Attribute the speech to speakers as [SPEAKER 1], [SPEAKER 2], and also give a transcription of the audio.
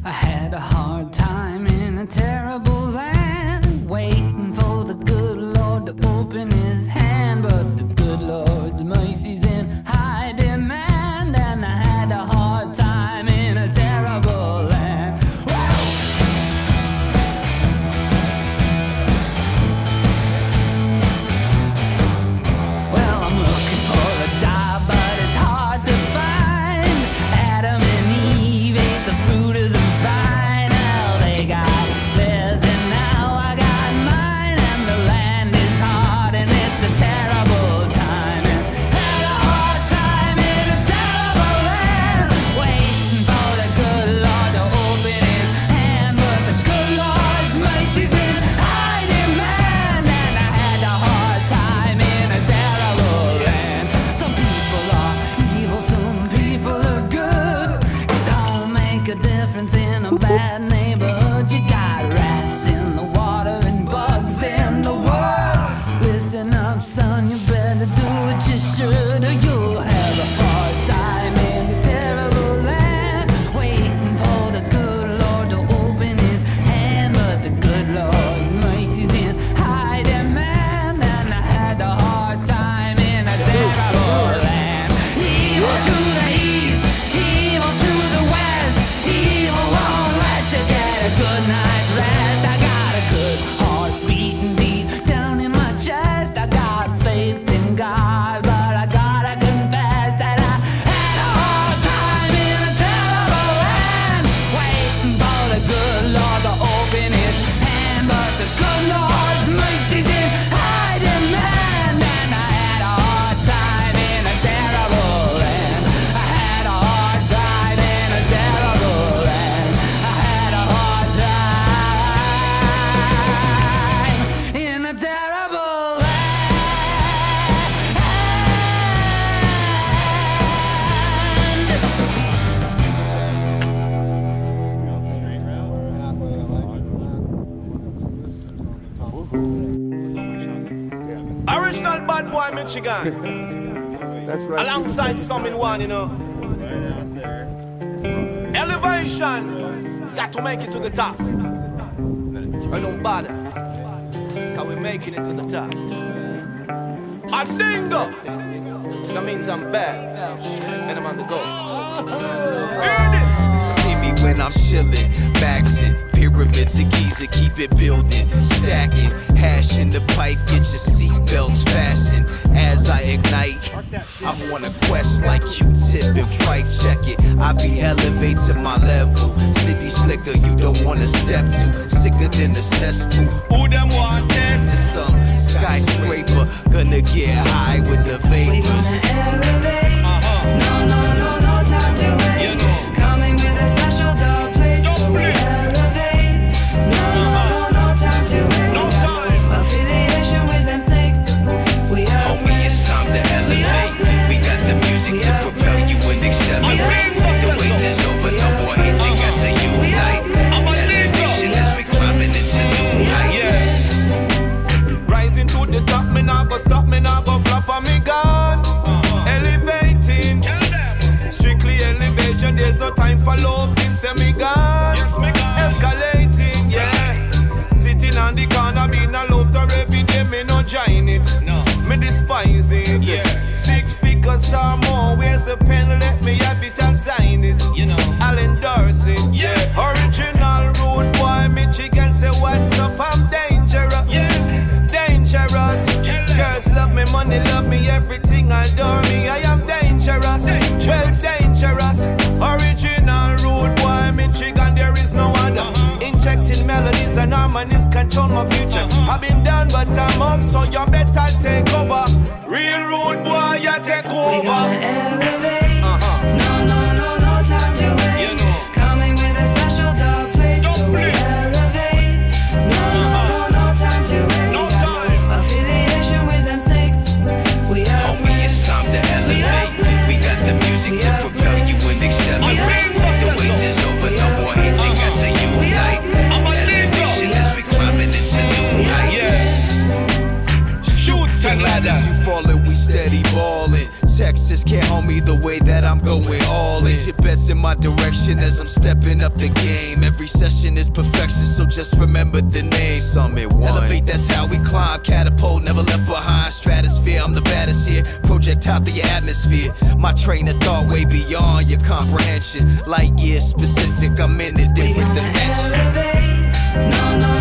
[SPEAKER 1] I had a hard time in a terrible land, waiting for the good Lord to open his hand. But the good Lord's mercy's in high demand, and I had a hard time in a terrible land. Well, I'm looking for a job, but it's hard to find. Adam and Eve ate the fruit of the vine. Well, they got theirs and now I got mine, and the land is hard and it's a terrible time. And had a hard time in a terrible land, waiting for the good Lord to open his hand. But the good Lord's mercy's in high demand, and I had a hard time in a terrible land. Some people are evil, some people are good. It don't make a difference in a bad neighborhood. You got rats in the water and bugs in the world. Listen up, son, you better do what you should, or you'll have a hard time in a terrible land, waiting for the good Lord to open his hand. But the good Lord's mercy's in high demand, and I had a hard time in a terrible land. Evil to the east, evil to the west, evil won't let you get a good night's rest. I got a good heart beating deep down in my chest. I got faith in God, but I gotta confess that I had a hard time in a terrible land, waiting for the good Lord to open his hand. But the good Lord's mercy's in high demand, and I had a hard time in a terrible land. I had a hard time in a terrible land. I had a hard time in a terrible land.
[SPEAKER 2] Original bad boy Michigan.
[SPEAKER 3] That's right.
[SPEAKER 2] Alongside some in one, you know.
[SPEAKER 3] Right out there.
[SPEAKER 2] Elevation. Got to make it to the top. I don't bother. Cause we're making it to the top. A dingo. That means I'm bad. And I'm on the go. Hear this.
[SPEAKER 4] See me when I'm chillin', maxin', pyramids of Giza, keep it building, stacking, hash in the pipe, get your seatbelts fastened. As I ignite, I'm on a quest like Q-Tip and Fight Check It. I be elevating my level, city slicker you don't wanna step to, sicker than a cesspool.
[SPEAKER 2] Who them want this?
[SPEAKER 4] Some skyscraper, gonna get high with the
[SPEAKER 5] We
[SPEAKER 4] vapors.
[SPEAKER 5] gonna elevate. No time to wait. Coming with a special dog plate, so we elevate. No time to wait. Affiliation with them snakes. We upgrade.
[SPEAKER 4] It's time to elevate. We got the music to propel you and accelerate. The wait is over, no more hating, got to unite. Elevation as we climbing into new heights.
[SPEAKER 2] Rising to the top, me nah go stop, me nah go flop on me gun. Elevating, strictly elevation, there's no time for love, things say me gone. Escalating, yeah. Sitting on the corner, being a love to every day, me no join it. Me despise it. 6 figures or more, where's the pen? Let me have it and sign it. I'll endorse it. Original rude boy, Michigan, say what's up, I'm dangerous. Dangerous. Girls love me, money love me, everything adore me. I am dangerous, well dangerous. Original rude boy, Michigan, there is no other. Injecting melodies and harmonies control my future. I've been down but I'm up, so you better take over. Real rude boy, you take
[SPEAKER 5] We gonna
[SPEAKER 2] over.
[SPEAKER 5] elevate. No time to wait. Coming with a special dog plate, so we elevate. No time to wait. Affiliation with them snakes. We upgrade.
[SPEAKER 4] It's time to elevate. We got the music to propel you and accelerate. The wait is over, no more hating, got to unite. Elevation as we climbing into new heights.
[SPEAKER 2] Shoots and ladders.
[SPEAKER 4] You falling, we steady ballin'. Texas can't hold me I'm going all in. Place your bets in my direction as I'm stepping up the game. Every session is perfection, so just remember the name. Summit 1. Elevate, that's how we climb. Catapult, never left behind. Stratosphere, I'm the baddest here. Projectile through your atmosphere. My train of thought way beyond your comprehension. Light years specific, I'm in a different dimension.
[SPEAKER 5] Elevate. No, no,